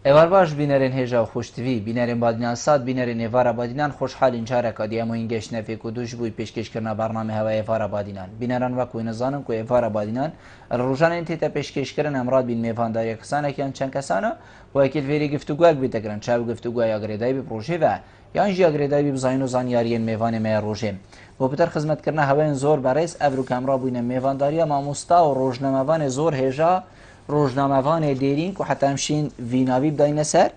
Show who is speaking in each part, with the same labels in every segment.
Speaker 1: ایوار باش بینرین هجا و خوشتوی بینرین بادنان ساد بینرین ایوارا بادنان خوشحال اینجا کادی امو اینگش نفی کدوش بوی پیشکش کرنا برنامه هوا ایوارا بادنان بینران وکوی نزانم کو ایوارا بادنان روزانه انتی تا پیشکش کردن امراد بین میفانداری کسانه کیان چند کسانه و اکیل ویری گفتگوی بیتگرن چه گفتگوی آگریدای بی پروژه و یا اینجی آگریدای بی بزاین و زانیاری میوان می روزه و بتر خدمت کرنا هوا زور برایس افرو کامرا بوین میفانداری ماموستا و روزنامه‌وان زور هجا روزنامه‌وان دیرین که حتی همشین ویناوی بداین سر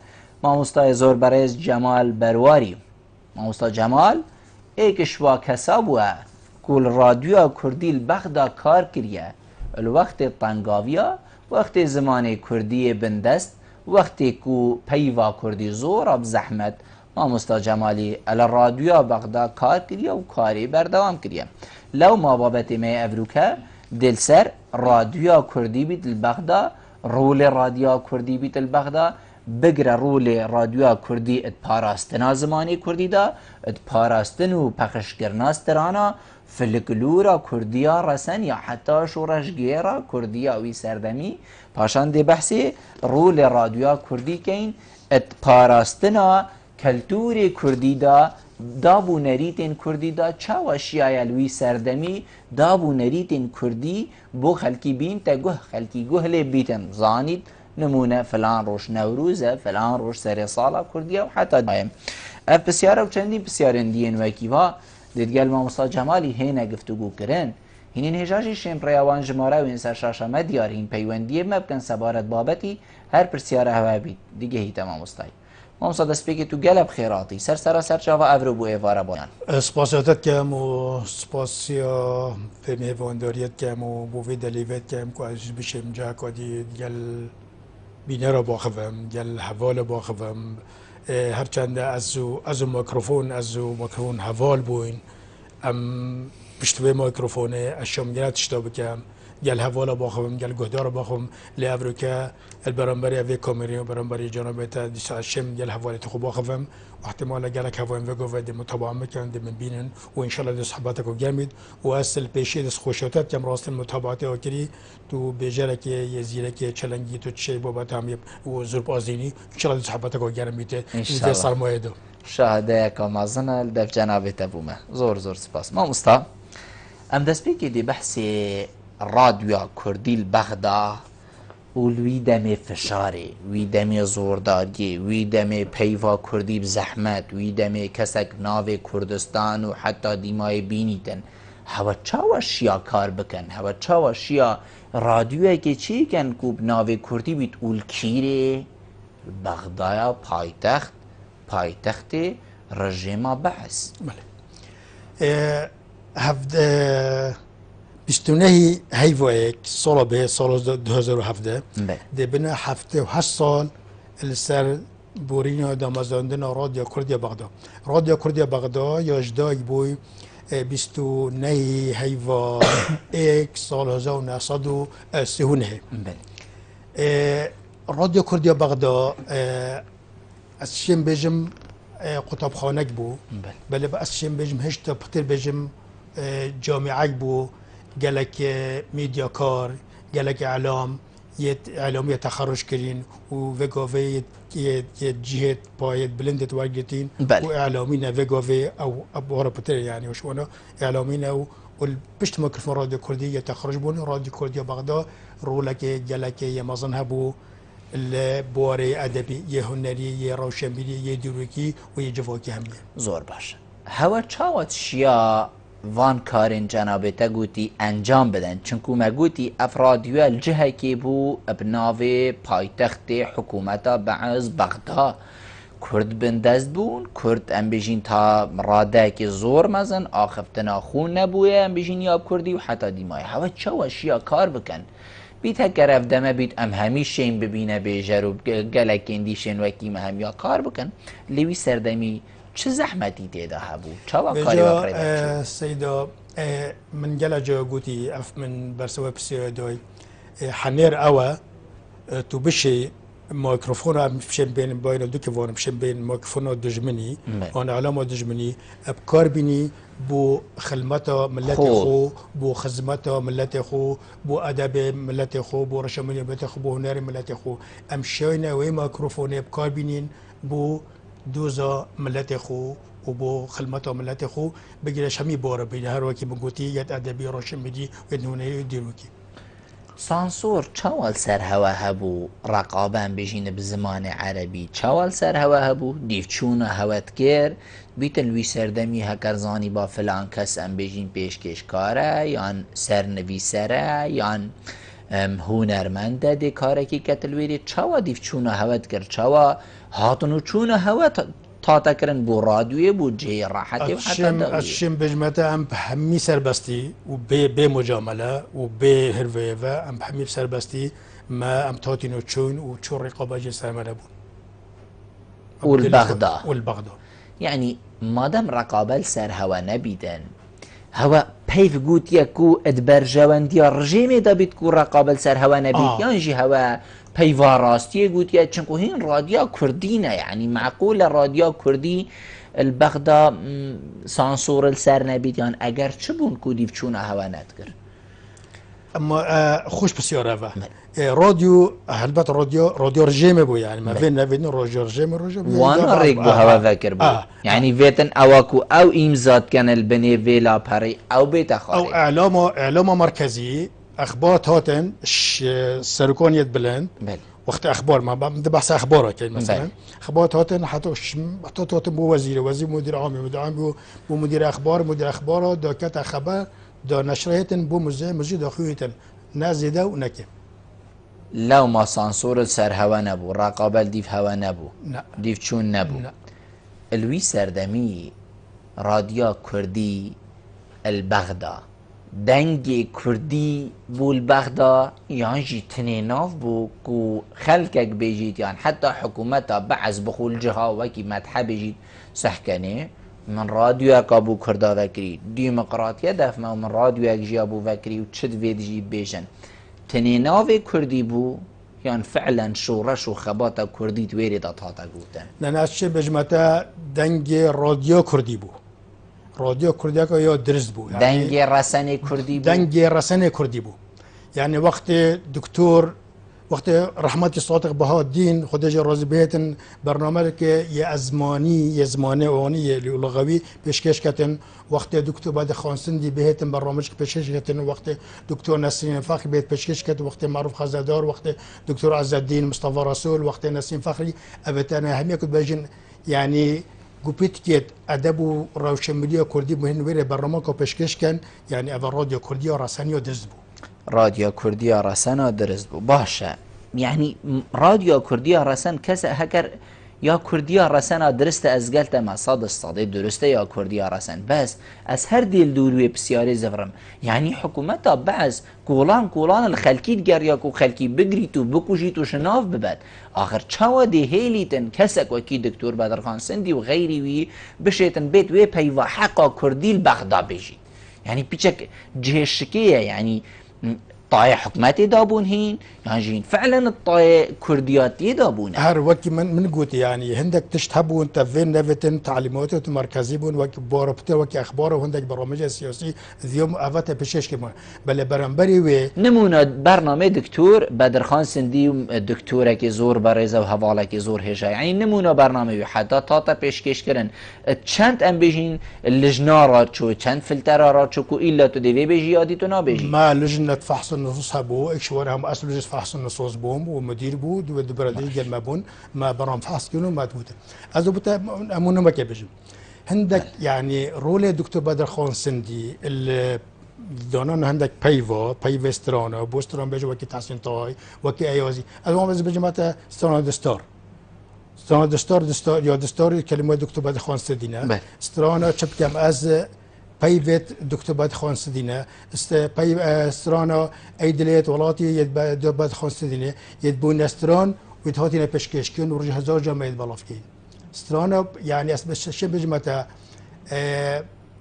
Speaker 1: ماموستا زور برایز جمال برواری ماموستا جمال ایکش وا کسا بوه کل رادیو کردی البغدا کار کریه الوقت طنگاویا وقت زمان کردی بندست وقتی کو پیوا کردی زور اب زحمت ماموستا جمالی ال رادیو بغدا کار کریه و کاری بردوام کریه لو ما بابت می افروکه دل سر رادیو کردی بیت البغدا رول رادیو کردی بیت البغدا بگره رول رادیو کردی ات پاراستنا زمانی کردی دا ات پاراستن و پخش کرنا استرانا فلکلورا کردیا رسن یا حتی شورش گیرا کردیا وی سردمی پاشان دی بحثی رول رادیو کردی کین ات پاراستنا کلتور کردی دا دابو نریتین کردی دا چاو شیایلوی سردمی دابو نریتین کردی بو خلکی بین تا گه خلکی گه لی بیتن زانید نمونه فلان روش نوروزه فلان روش سر سالا کردیه و حتی دایم اف بسیاره و چندین بسیارن دیین وکیوا دیدگل ماموستا جمالی هینه گفتگو کرن هینین هجاجی شمپریوان جماره و این سرشاشه مدیار هین پیوندیه مبکن سبارت بابتی هر پرسیاره هوا بید دیگه هیتا ماموستای ماموستا دست بگی تو گلب خیراتی سر چاوا افرو بو ایوارا بایان
Speaker 2: سپاسیاتت کم و سپاسیا به میوانداریت کم و بوی دلیوت کم که از بشم جا کدی گل بینه را باخوام گل حوال باخوام هرچند از میکروفون حوال بوین پشتوی میکروفون اشامگرت شتا بکم گل حوالا باخوام گل گهدار باخوام لیابروکه البرانبری اوی کامری و برانبری جنابتا دیسا شم گل حوالی خوب باخوام و احتمال گلک هوایم وگو و دی متابعه میکنن دی بینن و انشالله دی صحبت کو گرمید و اصل پیشی دی خوشیاتت کم راست متابعات آکری تو بیجاره که یه زیره که چلنگی تو چی بابت هم و زرب آزینی انشالله دی صحبت کو گرمید دی سرمایه دو
Speaker 1: شاهده کامازنه دف جنابتا بومه زور سپاس ماموستا ام دست بگی دی بحثی رادیو کردی البغدا وی دم فشاری وی دم زورداری وی دم پیوا کردی بزحمت وی دم کسک ناو کردستان و حتی دیمای بینیتن هوا چاوا شیا کار بکن هوا چاوا شیا رادیوی که چی کن کوب ناو کردی بیت اول کیره بغدایا پایتخت رژیم بحث
Speaker 2: هفته بیستونه هیوایک سال به سال 2017 ده بنا هفته و 8 سال السر بورینو دامازاندن رادیو کردی بغدا یا اجدای بوی بیستونه هیوا ایک سال 1939 رادیو کردی بغدا از شیم بجم قطب خانک بو بله با از شیم بجم هشتا پتر بجم جامعه بو گلک میدیا کار گلک اعلامی تخرج کرین و وگاوی یه جهت باید بلندت واجدین و اعلامین وگاوی او ابوار پتر یعنی وشونا اعلامین او والبشت ميكروفون راديو كردية تخرج بون راديو كردية بغداد رولك جلك يا مظن هبو البواري ادبي يا هنري يا روشنبيلي يا دروكي ويا جفوكي هم
Speaker 1: زور باش هوا چاوت شیا وان کارین جناب تا گوتی انجام بدن چونکو ما گوتی افرادیو الجهه که بو ابناو پایتخت حکومتا بعض بغداد کرد بندست بون کرد ام بیجین تا راده که زور مزن آخفتنا خون نبوه ام بیجین یاب کردی و حتی دیمای هوا چاو شیا کار بکن بیت هکر افدمه بیت ام همیشه این ببینه بیجر و گلک اندیشن وکی هم یا کار بکن لیوی سردمی چه زحمتی تیدا هبو چاوا کاری وکری بچو
Speaker 2: سیدا من گلا جا گوتی اف من برسوه بسیار دوی حنیر اوه تو بشی ميكروفون مشين بين باين دو كيفون مشين بين ميكروفون دجمني انا علامه دجمني ابكار بني بو خلمته ملتي خو بو خزمته ملتي خو بو ادب ملتي خو بو رشمني ملتي خو بو هنر ملتي خو امشينا وي ميكروفون ابكار بنين بو دوزا ملتي خو وبو خلمته ملتي خو بقي شمي بورا بين هر وكي بقوتي يد ادبي رشمدي ودنونه يديروكي
Speaker 1: سانسور چاوال سر هوا هبو رقابن بجین بزمان عربی چاوال سر هوا هبو دیفچون هوت کر بیت الوی سردمی هکرزانی با فلان کس ام بجین پیشکش کاره یان سر نویسره یان هونرمنده دی کاره کی کتلویری چاوا دیفچون هوت کر چاوا هاتونو چون هوت تا تکرن بو رادیوی بو جی راحتی و حتی داویه
Speaker 2: الشم بجمتا ام بحمي سربستي وبي مجامله وبي هرفيفا ام بحمي سربستي ما ام توتينو تشون وتشون رقابه جسر منبون
Speaker 1: والبغداد يعني مادام رقابه سر هوا نبيدن هوا بيف قوت يكو ادبر جواندي رجيمي دا بيتكو رقابه سر هوا نبيد يانجي هوا پیوا راستیه گوتیه چنکو هین رادیا کردینه يعني معقول رادیا کردی البغدا سانسور السر نبید یان اگر چه بون کودیف چونه هوا ندکر
Speaker 2: اما خوش بسیار هوا رادیو هلبت رادیو رجیمه بو يعني ما فين نبيدن راديو رجيمه
Speaker 1: وانا ريك بو هوا ذكر بو يعني فيتن اواكو او امزاد كان البني فيلا باري او بيت خاري
Speaker 2: او اعلام مركزي اخبار هاتن سركونيت بلند وقت اخبار ما بدي بحث اخبارك يعني مثلا اخبار هاتن حتى هاتن بو وزير مدير عام بو مدير اخبار داكت خبر دا نشريتن بو مزيد اخويتن نازده ونكي
Speaker 1: لو ما سانسور سر هوا نبو رقابه ديف هوا نبو ديف چون نبو الوي سردمي راديو كردي البغدا دنگ کردی بو البغدا یعنی تنیناف بو کو خلقك بيجيت يعني حتى حكومتها بعز بخول جها وكي مدحه بيجيت سحكنه من راديو كابو كردا ذكري ديمقراطيه دفما من راديو جابو ذكري وتشد فيدجي بيجن تنیناف كردي بو يعني فعلا شورش وخباتا كردي تويري داتاتا قوتن
Speaker 2: لناش بجمتا دنگ راديو كردي بو راديو كردي یا درست بو
Speaker 1: يعني دنگ رسانه كردي بو
Speaker 2: دنگ رسانه كردي بو يعني وقت دكتور وقت رحمت صادق بها الدين خديج رازي بيتن برنامج که یه زمانه اونی لغوی پیشکش کردن وقت دکتر بعد خانسندی بهتن برنامج پیشکش کردن وقت دکتر نسرین فخری بهت پیشکش کرد وقت معروف خزادار وقت دکتر عزالدین مصطفى رسول وقت نسرین فخری ابتنا همه كنت بجن يعني گوپیت که ادب و روشنبیلی کردی مهم ویره برنامه که پیشکش کن يعني اول رادیو کردی رسانی و درست بو
Speaker 1: راديو كردية رسنا درست بو باشا يعني راديو كردية رسن كسا هكر يا كردية رسنا درست از قلت ما صاد الصادي درسته يا كردية رسن بس از هر ديل دولوي بسياري زفرم يعني حكومتها بعض كولان الخلكي تقرياكو خلكي بقريتو بكوجيتو شناف بباد آخر چاوا دي هيليتن كسك وكي دكتور بدرخان سندي وغيري وي بشيتن بيت وي بيوا حقا كردي البغدا بيجي يعني بيشك جهشكية يعني طاية حكماتي دابون هين يعني فعلا الطاية كردياتي دابون
Speaker 2: هر وكي من قلت يعني هندك تشتهبوا انت فين نفتن تعليمات مركزي بون وكي بوربتر وكي اخبار وهندك برامج سياسي اليوم افات بشيش كمان بل برنبري و
Speaker 1: نمونا برنامج دكتور بدرخان سندي دكتوره كي زور بريزه وحواله كي زور هجا يعني نمونا برنامج حتى تاتا پیشکش کرن چند ام بيجين اللجنه چو چند فلتر چو كو الا تو دي بيجي يادي تو نا بيجي
Speaker 2: ما لجنه فحص النصوص هبو اكشورهم اصل لجنه فحص النصوص بوم ومدير بود ودبردي ما بون ما برام فحص كيلو ما تبوت ازو بتا امون ما كبجم هندك يعني رول دكتور بدر خان سندي دانان هندك بايفا سترانا بوستران بيجو وكي تحسين طاي وكي ايوازي ازو ما بجمعته سترانا دستور سترانا دستور يا دستور كلمه دكتور بدر خان سندينا سترانا چپ كم از بايفت دكتور بعد خانس دينا استرانا ايدليت ولاتي يد بعد خانس دينا يدبون استران ويتهاتينا بشكشكن ورجع هزار جامعة بلافكين استرانا يعني اسم الشيء بجمعته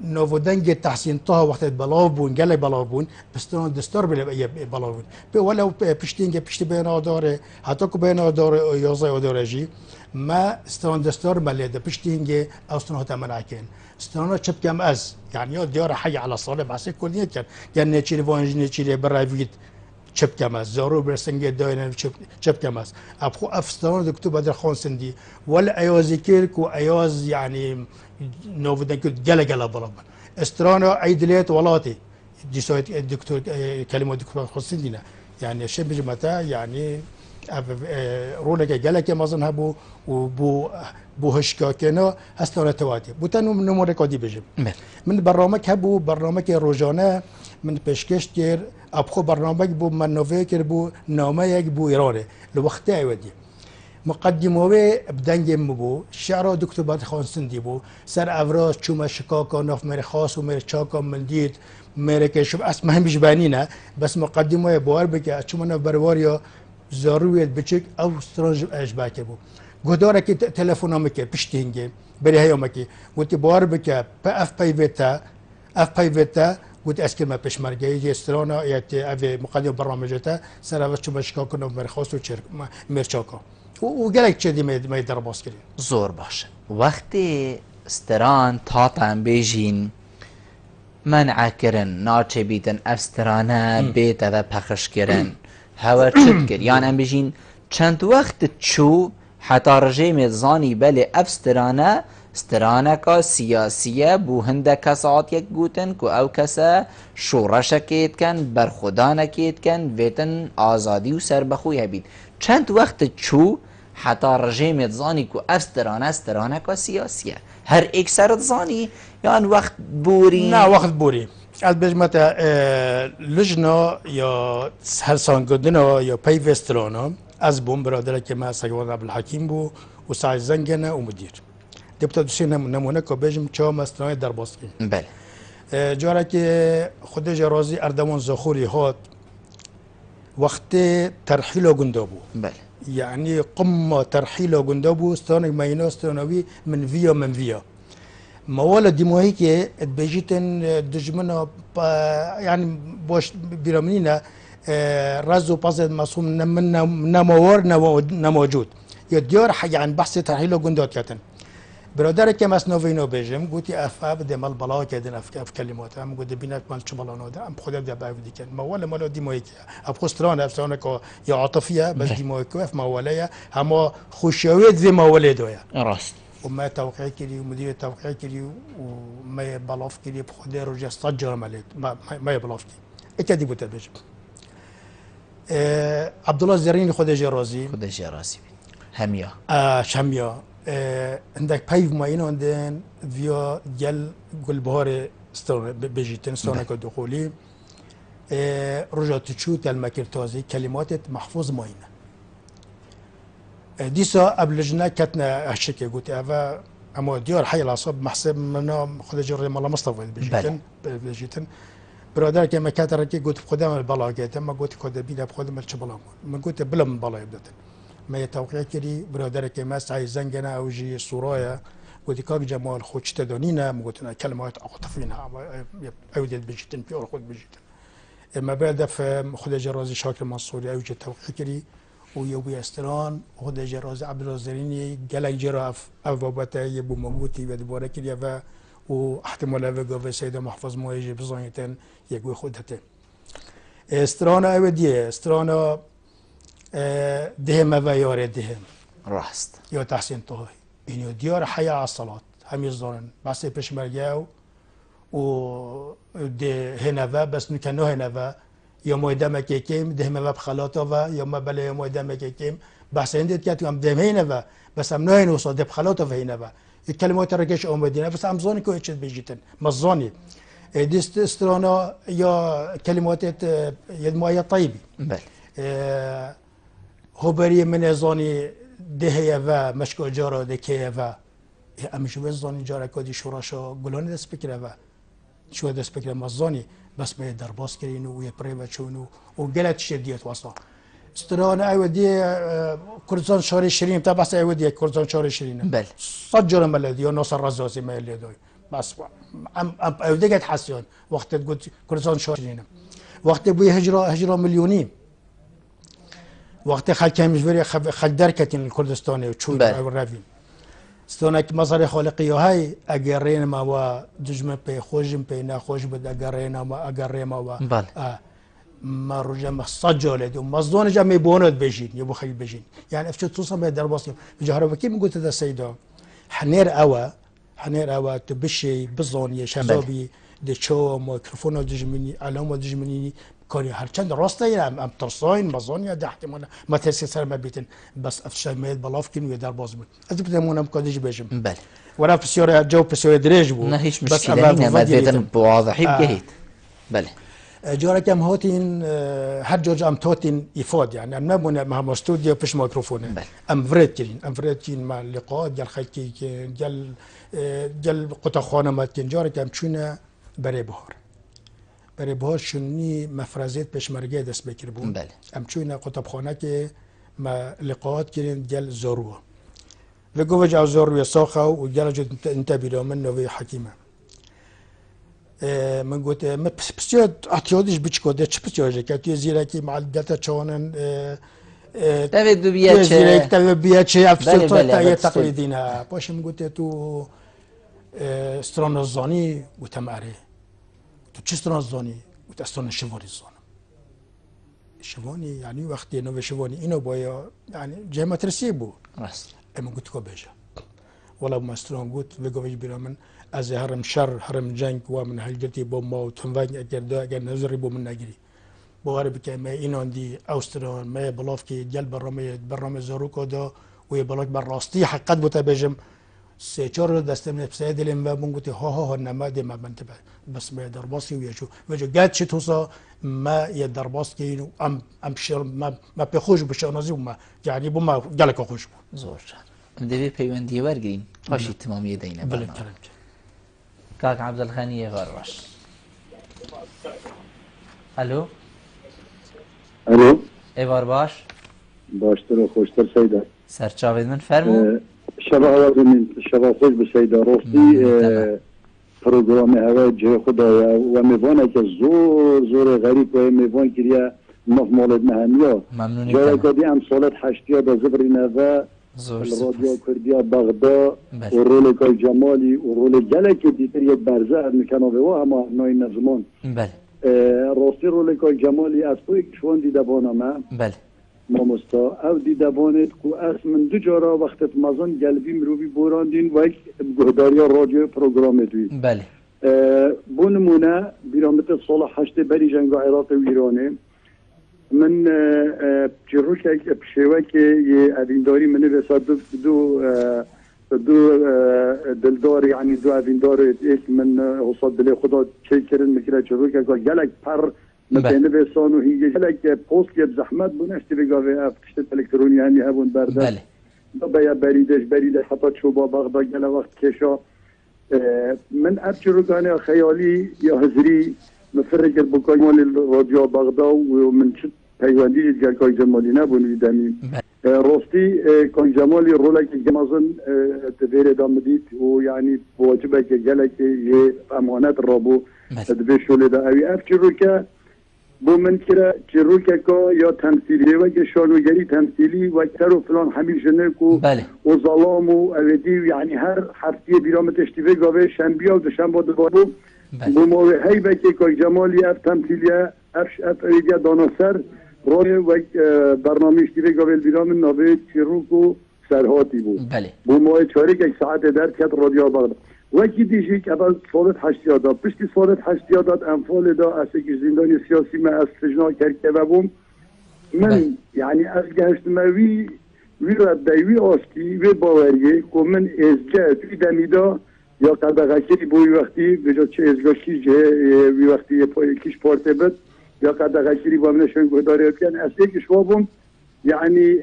Speaker 2: نوفودنج تحسين طه وقت بلاوبون قال بلاوبون بستون دستور بلا بلاوبون ولو بشتينج بشتي بينا داره حتى كو بينا داره يوزا دورجي ما ستون دستور مالي بشتينج اصلا تمنعكن ستون تشب كم از يعني يو ديار حي على صالح بس كل كان يعني تشيلفون تشيل برايفيت چپ کماس زارو برسنگ داینه چپ کماس ابخو افستان دکتور بدر خان سندی ولا ایازی کر کو ایاز يعني نوفدن كو جلا جلا بربا استرانا اي دليت ولاتي دي سويت الدكتور كلمه دكتور خان سندينا يعني شبه متى يعني رولك جلا كما هبو بو هشكا كنا استرانا تواتي بوتنو نمره كودي بجم من برنامج هبو برنامج روزانه من پیشکش کرد ابخو برنامج بو منوی کرد بو نامه یک بو ایرانه لوقت ایودی مقدمه بدنگ بو شعر دکتر بدر خان سندی بو سر افراز چوم شکاکا ناف مر خاص و مر چاکا من دید مر که شب اسم هم بجبانینه بس مقدمه بوار بکه چوم ناف برواریا ضرورت بچک او استرانج اشباکه بو گداره که تلفنام که پشتینگه بری هیام که گوتی بوار بکه اف پی ویتا قلت اسكر ما بشمرجي يجي استرانا ياتي افي مقدم برنامجته سر شو بشكا كنا مرخص و مرچاكا وقالك كذي ما يقدر باسكري
Speaker 1: زور باشه وقتی استران تاطن بیجین منع کرن ناچه بیتن استرانه بیت و پخش کرن هوا چد کر یعنی ام بیجین چند وقت چو حتی رژیم زانی بله استرانه استرانکا سیاسیه بو هنده کسات یک گوتن که او کسا شورشکیت کن برخودانکیت کن ویتن آزادی و سربخوی هبید چند وقت چو حتی رژیم زانی که استرانکا سیاسیه هر ایک سرد زانی یعنی وقت بوری
Speaker 2: نه وقت بوری البته لجنا یا هرسان گدنا یا پیوسترانا از بوم برادر که ما سگوان عبدالحکیم بو و سعی زنگنه و مدیر دپوتات نمونه که بجم چه مستنای در باسکی
Speaker 1: بله
Speaker 2: جاره که خود جرازی اردوان زخوری هات وقت ترحیل و گنده بو
Speaker 1: بله
Speaker 2: يعني قمة ترحيل و گنده بو استانك ماينو استانوي من فيا موال ديموهيكي بيجيتن دجمنا يعني باش بيرامنينا رزو بازد مصوم نموار نموجود يديار حاجة عن بحث ترحيل و گندات كاتن برادر که مسنوینو بجم گویی افعال دمال بالا کردن اف کلمات هم گویی بینک مال چه بالا نوده هم خودم در بعدی کن موال مال دیمایی که ابخستران افسانه که یا عاطفیه بس دیمایی که اف موالیه اما خوشیویت زی موالی دویا
Speaker 1: راست
Speaker 2: و ما توقع کردی و مدیر توقع کردی و ما بالاف کردی بخود روز صجر مالید ما بالاف کردی اکدی بوده بجم عبدالله زرینی خود جرازی
Speaker 1: همیا
Speaker 2: شمیا عندك بايف معين عندن فيا جل قل بهار استون بيجيتن استونك دخولي رجعت تشوت المكرتازي كلمات محفوظ معينه ديسا قبل جنا كتنا هالشكل قلت افا اما ديار حي العصب محسب منا خد جري مال مصطفى بيجيتن برادر كما كاتركي قلت بقدام البلاغات ما قلت كود بينا بقدام الشبلام ما قلت بلا من بلا يبدأ ما يتوقع كري برادر كما سعي زنجنا او جي صورايا قلت كاك جمال خوش تدونينا ما قلت كلمات عاطفينها اوديت بيجيتن في خود بيجيتن اما بعد في خد جرازي شاكر منصوري او جي توقع كري ويوبي استران خد جرازي عبد الرزريني قالك جراف او بابتا يبو مموتي ودبارة كري و واحتمال اوگا سيدة محفظ مواجه بزانيتن يقوي خودته استرانا اوديه استرانا دهم و یار دهم
Speaker 1: راست
Speaker 2: یا تحسین طهی اینو دیار حیا على الصلاة همی زارن بس پشمرگه و ده هنوا بس نکنه هنوا یا مایدم کیم دهم و بخلاطه و یا ما بله یا مایدم کیم بس هندت که هم دهم هنوا بس هم نه نوصل ده بخلاطه و هنوا الكلمات رجش آمدینه بس هم زانی که چیز بيجيتن مزانی دست استرانا یا کلمات ید مایه طیبی
Speaker 1: بله
Speaker 2: هوبری من زانی دهیه و مشکل جارا دکیه و امیشو زانی جارا کدی شوراشا گلانی دست بکره و شو دست بکره مزانی بس می در باز کرینو و یه پری بچونو و گلت شدیت واسه استران اودی کردستان شهر شیرین تا بس اودی کردستان شهر شیرین
Speaker 1: بله
Speaker 2: صد جرم بلدی یا ناصر رزازی مالی دوی بس ام اودقت حسيون وقت قلت كردستان شورينا وقت بو هجره مليوني وقت خل كمجوري خل دركتين الكردستاني وشوي الرافين ستونك مصاري خالقي هاي اجرين ما و دجمه بي خوجم بي ناخوش بد اجرين ما اجرين ما و ما رجع مصجولد ومصدون جا ميبوند بيجين يبو خيل بيجين يعني افشت توصل به درباصي بجهره كيف قلت هذا السيده حنير اوا تبشي بزوني شبابي دشو ميكروفون دجمني علوم دجمني كوري هرچند راسته ام ترساين مزونيا ده احتمال ما تسيسر ما بيتن بس افشل ميل بلافكن ويدار بازم از بدمونم كودج بيجم
Speaker 1: بله
Speaker 2: ورا بسيور جو بسيور دريج بو
Speaker 1: نه هیچ مشكله نه ما بيتن بواضحي بجهيد بله
Speaker 2: جورا كم هوتين هر جوج ام توتين يفاد يعني ام نبون مع استوديو فيش ميكروفون ام فريتين مع اللقاء ديال خيكي ديال قطع خانه ماتين جورا كم چونه بري بهار شنی مفرزیت پشمرگه دست بکر بود.
Speaker 1: بله.
Speaker 2: ام چونه قطبخانه که ما لقاءات کردن جل زروه. و گوش از زروه ساخه و جل جد انتبه من نوی حکیمه. من قلت ما بسیار احتیاجش بچکوده چه بسیاره که توی زیرا که معلدت چانن
Speaker 1: تابد بیاد چه
Speaker 2: زیرا که تابد بیاد چه افسر تا تقلیدینه. باشه من قلت تو استرانزانی و تماره. تو چیستون از زانی و دستان شوانی زانم شوانی یعنی وقتی نو شوانی اینو باید یعنی جه مترسی بود
Speaker 1: راست
Speaker 2: اما گوت کو بجا ولی مستران گوت وگویج بیرا من از هرم شر هرم جنگ و من هلگتی با ما و تنوانی اگر نظری با من نگیری بواره بکه ما اینان دی اوستران ما بلاف که جل برنامه زاروکو دا و بلاک بر راستی حقیقت بوده بجم سه چهار دسته من بسیار دلم و من گفتی ها نماده ما منتبه بس ما درباسی و یشو وجه گاد چه توسا ما یه درباس کینو ام شر ما بخوش بشنازی و ما یعنی بو ما گلک خوش بود
Speaker 1: زور دوی پیوندی ورگرین پاشی تمامی دینه
Speaker 2: بله
Speaker 1: کاک عبدالخانی غرواش الو ایوار باش
Speaker 3: باشتر و خوشتر سیده
Speaker 1: سرچاوید من فرمو
Speaker 3: شبا خوش به سیده راستی پروگرام هوا جه خدایا و میوانه که زور غریب و میوان کریا نف مالد نهمیا
Speaker 1: ممنونی
Speaker 3: جای کدی هم سالت 80 دا زبرینه و رادیو کردیا بغدا و رول کای جمالی و رول گلک دیتر یک برزه میکنه و اما نای نظمان
Speaker 1: بله
Speaker 3: راستی رول کای جمالی از توی کشوان دیده بانمه
Speaker 1: بله
Speaker 3: مامستا او دیده بانید که از من دو جارا وقت مازن گلبی مروبی بوراندین و یک گهداریا رادیو پروگرام دوی
Speaker 1: بله
Speaker 3: بو نمونه بیرامت سال 8 بری جنگ عراق و ایرانه من جروش شیوه که یه اوینداری منه بسا دو دلدار یعنی دو اویندار ایک من حساد دل خدا چه کرن مکره جروش که گلک پر متنه بسان و هیچ گلک پوست که زحمت بونشتی بگاوه افتشت الکترونی یعنی هبون برده
Speaker 1: بله
Speaker 3: بیا بریدش حتی چوبا بغدا گل وقت کشا من ابچروگانه خیالی یا حضری مفرق بکای مال رادیو بغدا و من چه پیوندی جل کای جمالی نبونی دمی راستی کای جمالی روله که جمازن تبیر دام دید و یعنی واجبه که گله که یه امانت رابو تدبیر شوله دا اوی ابچرو که بو من کرا چرو که یا تمثیلی و که شانوگری تمثیلی و کتر و فلان همیشه نکو و ظلام و اویدی یعنی هر هفته بیرام تشتیفه گاوه شنبه و دوشنبه دوباره بو موی هیبه که کای جمالی اف تمثیلیه اف اویدی داناسر روی و برنامه اشتیفه گاوه بیرام ناوه چروک و سرهاتی بود بو موی چاری که ساعت در کت رادیو بغداد وکی دیجی که اول سالت 80 داد پشتی سالت 80 داد انفال دا از یک زندانی سیاسی من از سجنا کرده بوم من یعنی از گشتموی وی ردوی آسکی وی باوریه که من ازجه توی دمیدا یا قدقشی بوی وقتی بجا چه ازگاشی جه وی وقتی کش پارته بد یا قدقشی با منشون گداره کن از یک شوابم یعنی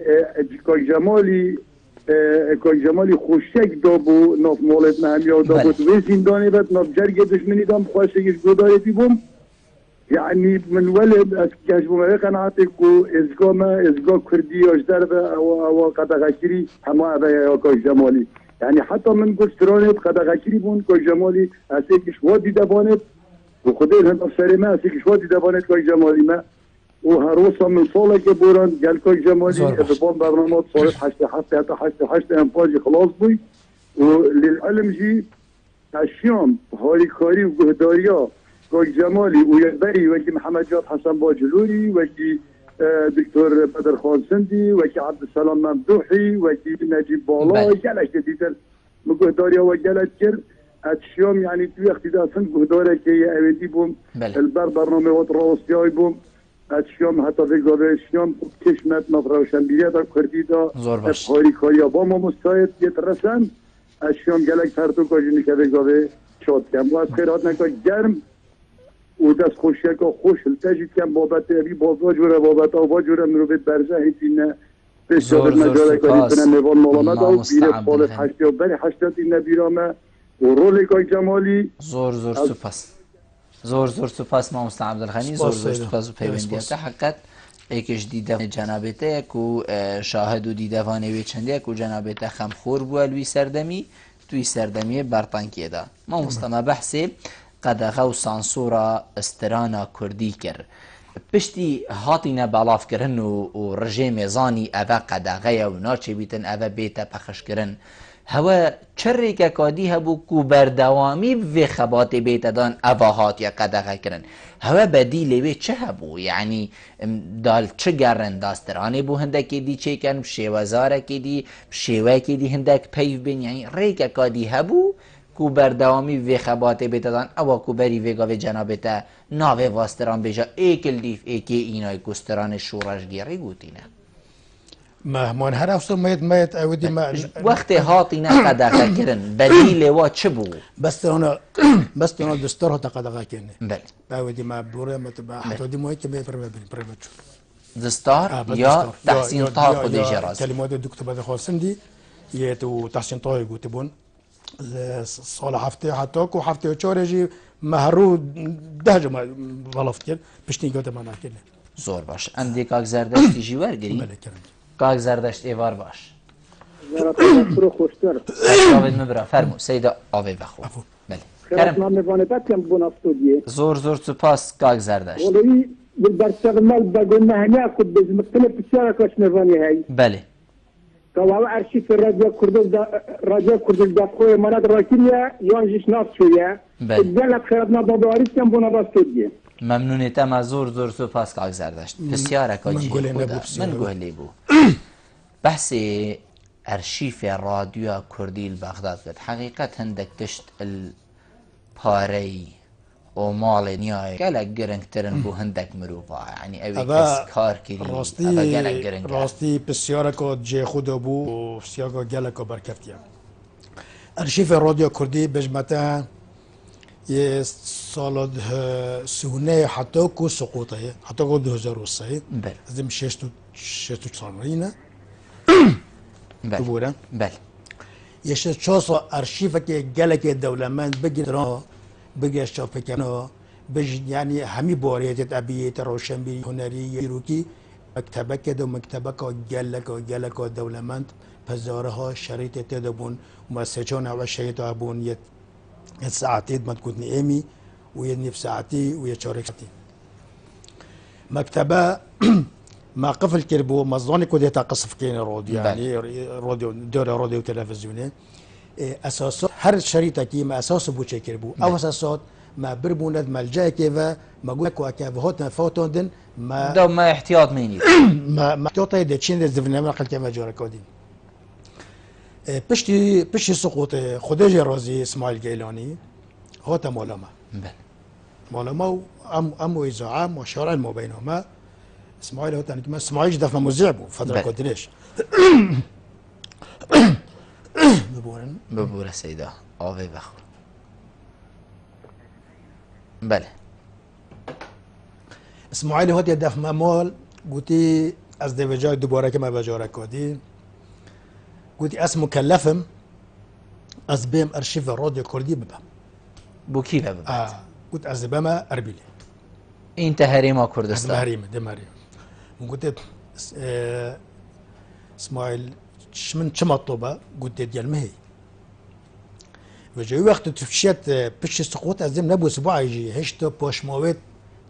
Speaker 3: کای جمالی خوشک دابو ناف مالت نهمیا دابو دوی زندانی بد ناف جرگ دشمنی دام خواشکش گدارتی بوم یعنی من ولد از کشبومه قناعتی که ازگاه کردی اجدر به او قدقشیری همه اوه یا کای جمالی يعني حتى من قسترانت قد غكري بون كو جمالي اسيك شوادي دبانت وخدين هند افسري ما اسيك شوادي دبانت كو جمالي ما وهروسا من صالة بوران قال كو جمالي ببان برنامج صالة حتى انفاجي خلاص بوي وللعلم جي الشام هاري كاري وقهداريا كو جمالي ويبري وكي محمد جاد حسن باجلوري وكي دكتور بدر خان سندي وكي عبد السلام ممدوحي وكي نجيب بالا جلش جديدر مقهداريا وجلت كر الشام يعني توي اختداسن قهداريا كي اويدي بوم البر برنامج وطراوسياي بوم الشام حتى في قابل الشام كشمت مفروشن بيدا كرديدا هاري كاريا باما مستعد يترسن الشام جلك فرتو كاجوني كي في قابل شاد كم و از خیرات نکا گرم و دست خوشیه که خوش التجید کم بابت ابی بازا جوره بابت آبا جوره مروبت برزه هیتینه بسیار نجاره که دیتنه میوان مالامت و بیره خالت حشتی و بری حشتات این بیرامه و رولی که جمالی
Speaker 1: زور سپاس زور سپاس ما مستعب عبدالغنی زور سپاس و پیوندیت حقیقت ایکش دیده جنابته کو شاهد و دیده وانوی چنده کو جنابته خمخور بوالوی سردمی توی سردمی برطانکیه دا ما مستمع بحثی قدغه و سانسورا استرانا کردی کرد پشتی هاتینا بالاف کرن و رژیم زانی اوه قدغه و ناچه بیتن اوه بیتا پخش کرن هوا چری که کادی هبو کو بردوامی و خبات بیتا دان اوه هات یا قدغه کرن هوا بدیلی وی چه هبو یعنی دال چه گرن داسترانه بو هندک دی چه کن شیوزاره که دی شیوه که دی هندک پیو بین یعنی ری که کادی هبو کو بردوامی و خبات بیتا دان اوه کو بری ویگا و جنابتا ناوه واستران بیجا ایکل دیف ایکی اینای کستران شورش گیری گوتینه
Speaker 2: ما هر افسر مایت اودی ما
Speaker 1: وقت هاتینا قدغه کرن بدیل وا چه بو
Speaker 2: بس انا دستور ها قدغه کنه
Speaker 1: بله
Speaker 2: اودی ما بوره متبع حتی دی مایت که برمچو
Speaker 1: دستار یا تحسین طاق خود جراز
Speaker 2: کلمات دکتر بدر خواستن دی یه تو تحسین طاق گوته بون سال هفته حتی کو هفته و چهارجی مهرو ده جمعه غلط کرد پشتی گوته ما نکنه
Speaker 1: زور باش اندی کاک زردشتی جیور گری
Speaker 2: بله کرد
Speaker 1: کاک زردشت ایوار باش
Speaker 3: برو خوشتر
Speaker 1: آوید مبرا فرمو سیدا آوید بخو بله
Speaker 3: خیرات نام میوانت کم بون استودیه
Speaker 1: زور سپاس کاک زردشت
Speaker 3: ولوی بالبرشغمال بقول هنا كنت بزمقلب بسيارة كاش نظامي هاي
Speaker 1: بله
Speaker 3: كواوا ارشيف الراديو كردو داخل مناطق راكينيا يونجيش ناس شويه
Speaker 1: بله
Speaker 3: قالت خيراتنا باباريس كم بونا باستوديو
Speaker 1: ممنونیتم از زور سپاس کاک زردشت بسیار کاجی من گوهلی بو بحث ارشیف رادیو کردی البغداد کرد حقیقت هندک تشت الپاری و مال نیای گلک گرنگ ترن بو هندک مروفا یعنی اوی کس کار کری
Speaker 2: راستی بسیار که جه خود بو و بسیار که گلک برکفتیم ارشیف رادیو کردی بجمتا یه سال سونه حتی کو سقوطه حتی کو 2003 از این 6 تا سالانه
Speaker 1: بله بله
Speaker 2: یه 4 سال ارشیف که گلک دولتمند بگیرن بگیرش چاپ کنه یعنی همی باریت ابیات روشنبی هنری روکی مکتبه که دو مکتبه که گلک دولتمند پزارها شریط تدبون مؤسسون او شریط ابون یه ساعتين ما تكون ايمي ويا نيف ساعتي ويا شارك ساعتي مكتبه ما قفل كربو مظني كودي تقصف كين راديو يعني راديو دور راديو تلفزيوني اساس هر شريطه كي ما اساس بو كربو او اساسات ما بربوند ملجا كيفا ما قولك كيف هوتنا فوتوندن ما
Speaker 1: دو ما احتياط ميني
Speaker 2: ما احتياطي دي تشين زفنا قال كما جرى كودين پشتی سقوط خدای رازی اسماعیل گیلانی هات مالما مالما و ام ویزاعه مشارع ما بینهما اسماعیل هات انکما اسماعیل دفع مذيع بو فتره کدنش
Speaker 1: ببوره سیدا آوی بخور بله
Speaker 2: اسماعیل هات دفع مال گوتی از دوجای دوباره که ما بجاره کدی قلت أس مكلفم أس بهم أرشيف الراديو الكردي ببا
Speaker 1: بوكيفا ببا
Speaker 2: قلت أس بما أربيلي
Speaker 1: أنت هريمة كردستان
Speaker 2: هريمة دم هريمة قلت إسماعيل من شمطوبة قلت ديال مهي وجاي وقت تفشيت بش سقوط ازم نبو اسبوع يجي هشتو بوش موت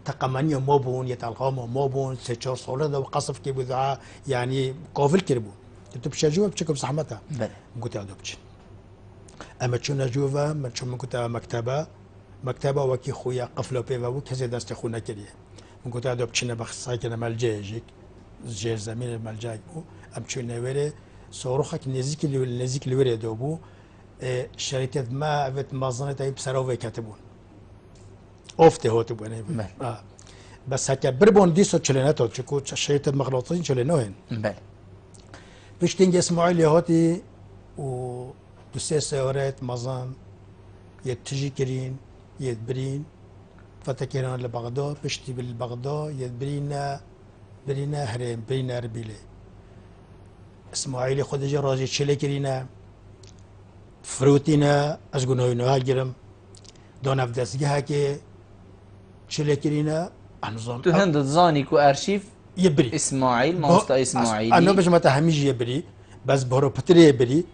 Speaker 2: تقمنية موبون يتالقام موبون سيتشور صولة ده وقصف كي بذعة يعني قافل كربو انتو بشجوا بشكل زحمتها
Speaker 1: بله
Speaker 2: قلت هذا بتش اما تشونا جوفا ما تشوف من قلت مكتبه وكي خويا قفلوا بيفا وكذا دست خونا كريه من قلت هذا بتشنا بخصاي كنا مالجاجيك جي زميل المالجاج بو ام تشونا ويري صاروخك نزيك اللي وري دوبو شركة ما افت مازنة اي بسراوي كاتبون اوفتي هو تبون بس هكا بربون ديسو تشليناتو تشكو شركة مغلوطين تشلينوهن
Speaker 1: بله
Speaker 2: بشتنج اسماعيل يهوتي و دوسي سيارات مازن يتجي كرين يدبرين فتكيران لبغداد بشتي بالبغداد يدبرينا برينا هرين برينا ربيلي اسماعيلي خود جا رازي تشلي كرينا فروتينا ازقنو نهاجرم دون افدسجها كي تشلي كرينا انظام
Speaker 1: تو هند تزاني كو ارشيف
Speaker 2: يبري
Speaker 1: اسماعيل ماستا اسماعيلي
Speaker 2: انا باش ما تهميش يبري بس بهرو بتري يبري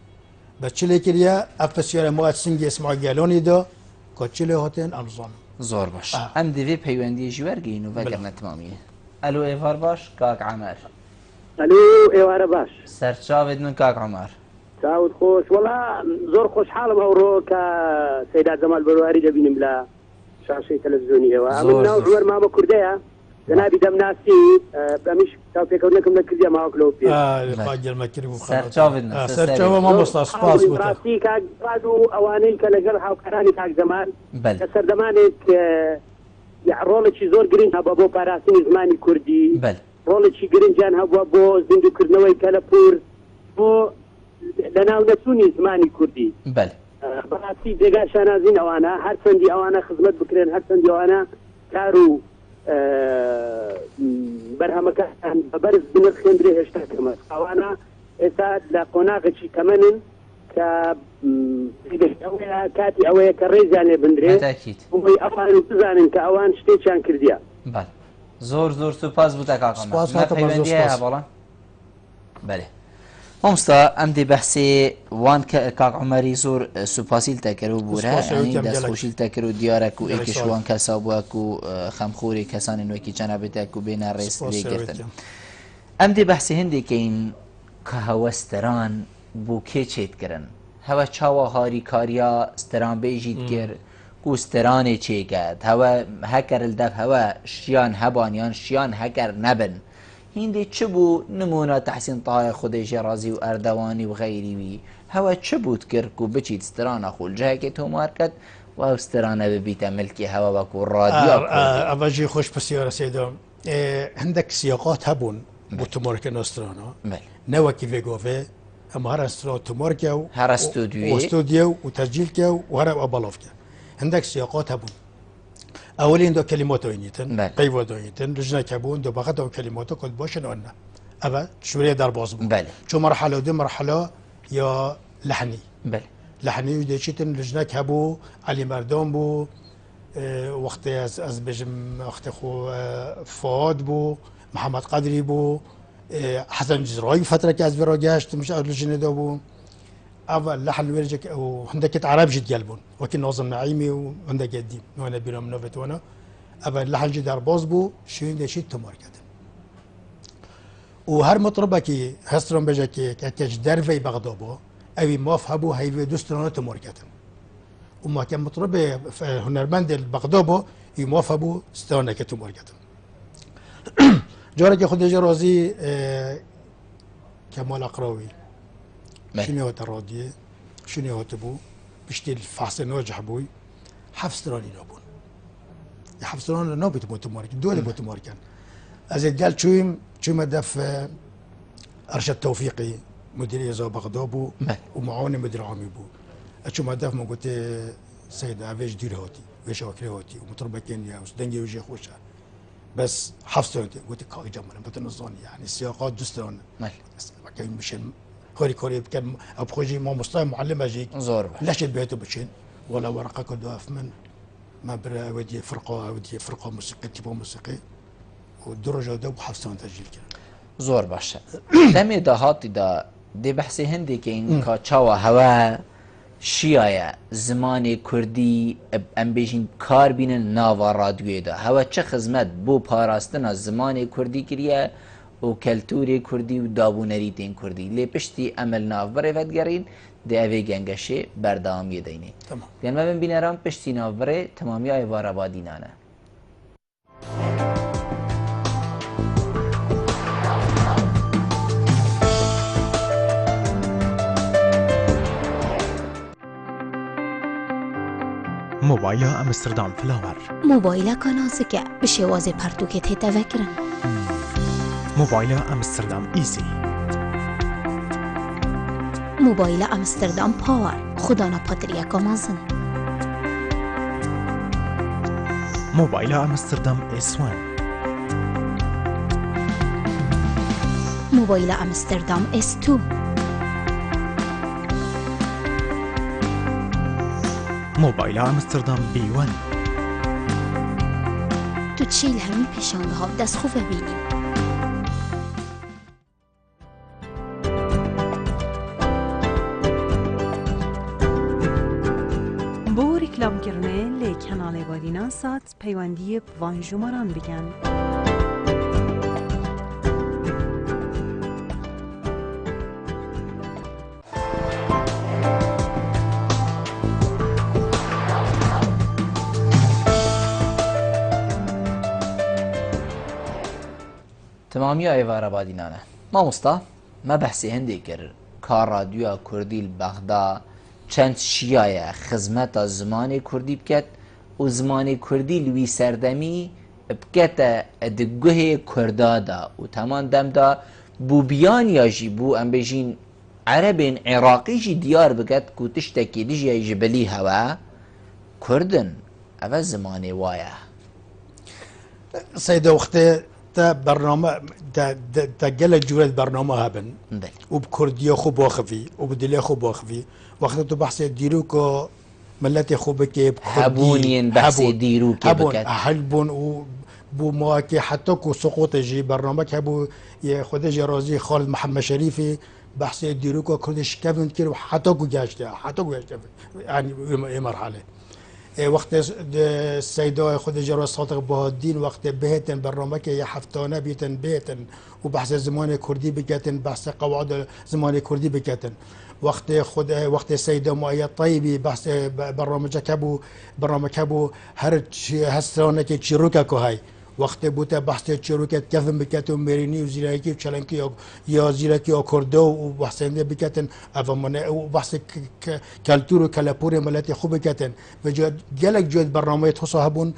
Speaker 2: بس تشلي كريا افسيار مواد سنجي اسماعيل قالوني دو كوتشلي هوتين انظام
Speaker 1: زور باش ام دي في بيوندي جوارجين وفكرنا تماميه الو ايفار باش كاك عمر
Speaker 4: الو ايوار باش
Speaker 1: سرچاوید من كاك عمر
Speaker 4: تعود خوش والله زور خوش حالم هورو كسيدات زمال برواري دبين بلا شاشة تلفزيونية ومن نوع عمر ماما كردية جنابي دم ناسي بمش توفيق ونكم لكردية ما أكلوا فيه
Speaker 2: الخاجر مكرم
Speaker 1: سرچاوید
Speaker 2: سرچاوه ما مصطفى سباس بوتا
Speaker 4: راسي كاك رادو أواني كالجرحة وكراني كاك زمان
Speaker 1: بل
Speaker 4: كسر زمانك يعني رولتشي زور جرين هبا بو باراسيني زماني كردي
Speaker 1: بل
Speaker 4: رولتشي جرين جان هبا بو زندو كردنوي كالبور بو لنا ونسوني زماني كردي
Speaker 1: بل
Speaker 4: براسي دقا شانازين أوانا هر سندي أوانا خدمت بكرين هر سندي أوانا كارو برهمك ببرز بنر خندري هشتا كمس أوانا إساد لقناغشي كمنن كاتي أويا كريزاني بندري
Speaker 1: بالتأكيد
Speaker 4: وهي أفعال تزانن كأوان شتيشان كرديا
Speaker 1: بل زور سپاس بوتا كاك عمر
Speaker 2: سپاس هاتا
Speaker 1: پیوندی
Speaker 2: سپاس.
Speaker 1: بالا بله مامستا ام دی بحثی وان كاك عمري زور سپاسیل تکرو بوره
Speaker 2: سپاس
Speaker 1: یعنی
Speaker 2: یوتیم
Speaker 1: دست
Speaker 2: جلک.
Speaker 1: خوشیل تکرو دیارک و
Speaker 2: جلک
Speaker 1: ایکش
Speaker 2: سال.
Speaker 1: وان کسابوک و خمخوری کسانی نوکی جنابتک و بین الرئیس
Speaker 2: سپاس
Speaker 1: دی گرتن
Speaker 2: یوتیم.
Speaker 1: ام دی بحثی هندی که این که هوستران بو که چید کرن هوا چاوا هاری کاریا ستران بیجید گر کو ستران چه گد هوا هکر الدف هوا شیان هبانیان شیان هکر نبن هندي تشبو نمونا تحسين طاي خديجي رازي واردواني وغيري وي هوا تشبو تكركو بچيت سترانا خو الجاكيت هو ماركت واو سترانا ببيتا ملكي هوا بكو الراديو
Speaker 2: أبجي خوش بسيارة سيدو عندك سياقات هبون بوتمارك نسترانا
Speaker 1: بل
Speaker 2: نوكي فيغوفي اما هر استرا تماركا
Speaker 1: هر استوديو
Speaker 2: واستوديو وتسجيلكا وهر أبالوفكا عندك سياقات هبون اولين دو كلمات وينيتن
Speaker 1: بله.
Speaker 2: قيوة دوينيتن رجنا كابون دو بغد دو كلمات كنت باشن قلنا أبا شورية دار بازبو
Speaker 1: بله.
Speaker 2: شو مرحلة ودي مرحلة يا لحني
Speaker 1: بل
Speaker 2: لحني وديشتن رجنا كابو علي مردم بو وقت از بجم وقت خو فؤاد بو محمد قدري بو حسن جزراوي فترة كاز براجاشت مش رجنا دو بو اول لحن ويرجك وعندك عرب جد قلبون وكن ناظم نعيمي وعندك قديم وانا بيرام نوفت وانا اول لحن جد ارباز بو شين ده شيء تماركت وهر مطربه كي هسترم بجا كي كاج درفي بغدابو اوي موافهبو هيفي دوسترانه تماركت وما كان مطربه هنرمند البغدابو يموافهبو سترانه كتماركت جارك خود جرازي كمال اقراوي شنو هو الرادية شنو هو تبو بشتي الفحص نوجح بوي حفظ راني نابون حفظ راني نابت متمارك دول متماركان أزيد قال شو مدف أرشد توفيقي مدير إزا بغدابو ومعاوني مدير عامي بو شو مدف ما قلت سيد عفيش دير هاتي ويش وكري هاتي ومطربة كينيا وسدنجي وجي خوشة بس حفظ راني قلت كاي جمال بتنظاني يعني السياقات دستران كان مش كوري كان ابخوجي ما مصطفى معلم اجيك
Speaker 1: زور
Speaker 2: ليش البيت بشين ولا ورقه كدواف من ما برا ودي فرقه موسيقى تبع موسيقى والدرجه ده بحفظان تسجيل كده
Speaker 1: زور باشه دمي دا هاتي دا دي بحثي هندي كين كا چاوا هوا شیایه زمان کردی ام بیشین کار بینن ناوا رادیوی دا هوا چه خدمت بو پاراستن از زمان کردی کریه و کلتوری کردی و دابونری تین کردی لی پشتی عمل ناو بره ودگرین ده اوی گنگشه بردامی دینه
Speaker 2: تمام
Speaker 1: یعنی من بینرم پشتی ناو بره تمامی ایوار آبادینانه
Speaker 5: موبایل امستردام فلاور
Speaker 6: موبایل نازکه به شواز پرتوکت تفکرن
Speaker 5: موبایل امستردام ایزی
Speaker 6: موبایل امستردام پاور خدانا پاتریا کامازن
Speaker 5: موبایل امستردام S1
Speaker 6: موبایل امستردام S2
Speaker 5: موبایل امستردام B1
Speaker 6: تو تشیل همین پیشانه ها دست خوبه بینی
Speaker 7: بو ریکلام کرنه لی کانال وادینان سات پیوندی وان جمران بگن
Speaker 1: تمامی ایوار آبادینانه ما مستا ما بحثی هندی کر کار رادیو کردی البغدا چند شیایه خدمت از زمان کردی بکت و زمان کردی لوی سردمی بکت دگوه کردادا و تمام دم دا بو بیان یا جی بو ام بجین عربین عراقی جی دیار بکت کو تشتکی دی جی جبلی هوا کردن اول زمان وایا
Speaker 2: سيدة وقت تا برنامه تا جل جورة برنامه هبن
Speaker 1: بله
Speaker 2: وبكردية خو باخفي وبدلية خو باخفي وقت تو بحث ديروكو ملتي خو بكي
Speaker 1: هبونين بحث ديروكي
Speaker 2: هبون
Speaker 1: بكت
Speaker 2: هلبون و بو مواكي حتى كو سقوط جي برنامج هبو يا خود جرازي خالد محمد شريفي بحث ديروكو كردش كيفن كير حتى كو جاشته حتى كو جاشته يعني مرحله وقت السيدة خود جراس صادق بهالدين وقت بهتن برنامج يا حفتانه بيتن بهتن وبحث زمان كردي بكتن بحث قواعد زمان كردي بكتن وقت السيدة مؤيد طيبي بحث برنامج كبو هر هسترانه كي تشيروكا كوهاي وقت بوتا بحث تشيروكا كفن بكتن ميريني وزيراكي وشلنكي يا زيراكي وكردو وبحثنده بكتن افمانه وبحث كالتور وكالابور ملاتي خو بكتن وجد جلك جود برنامج تصاحبون